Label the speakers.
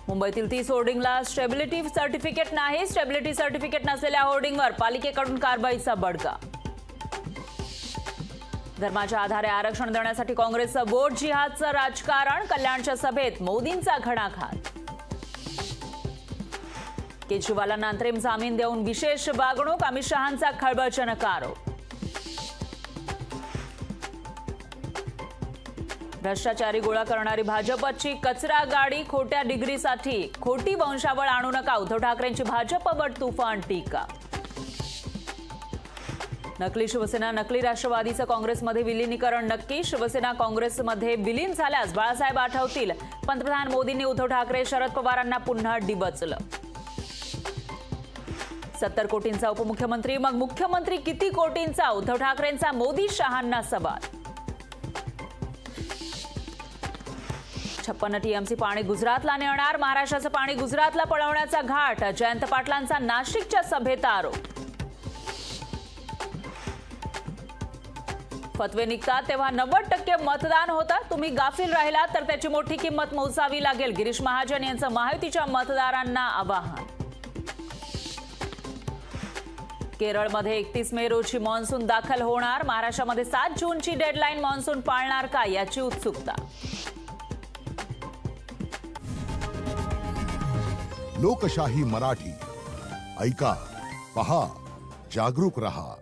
Speaker 1: मुंबईतील 30 होर्डिंगला stability certificate नाही। Stability certificate नसलेल्या होर्डिंगवर पालिकेकडून कारवाईचा बडगा। धर्माच्या आधारे आरक्षण देण्यासाठी काँग्रेसचं वोट जिहादचं राजकारण। कल्याणच्या सभेत मोदींचा घणाघात। केजरीवालांना अंतरिम जामीन देऊन विशेष वागणूक। अमित शहांचा खळबळजनक आरोप। भ्रष्टाचारी गोळा करणारी भाजपची कचरा गाडी। खोट्या डिग्रीसाठी खोटी वंशावळ आणू नका। उद्धव ठाकरेंची भाजपवर तुफान टीका। नकली शिवसेना नकली राष्ट्रवादीचं काँग्रेसमध्ये विलीनीकरण नक्की। शिवसेना काँग्रेसमध्ये विलीन झाल्यास बाळासाहेब आठवतील। पंतप्रधान मोदींनी उद्धव ठाकरे शरद पवारांना पुन्हा डिवचलं। 70 कोटींचा उपमुख्यमंत्री मग मुख्यमंत्री किती कोटींचा? उद्धव ठाकरेंचा मोदी शहांना सवाल। 56 टीएमसी पाणी गुजरातला नेणार। महाराष्ट्राचं पाणी गुजरातला पळवण्याचा घाट। जयंत पाटलांचा नाशिकच्या सभेत आरोप। फतवे निघतात तेव्हा 90% मतदान होतं। तुम्ही गाफील राहिलात तर त्याची मोठी किंमत मोजावी लागेल। गिरीश महाजन यांचं महायुतीच्या मतदारांना आवाहन। केरळमध्ये 31 मे रोजी मान्सून दाखल होणार। महाराष्ट्रामध्ये 7 जूनची डेडलाईन। मान्सून पाळणार का याची उत्सुकता।
Speaker 2: लोकशाही मराठी ऐका, पहा, जागरूक रहा।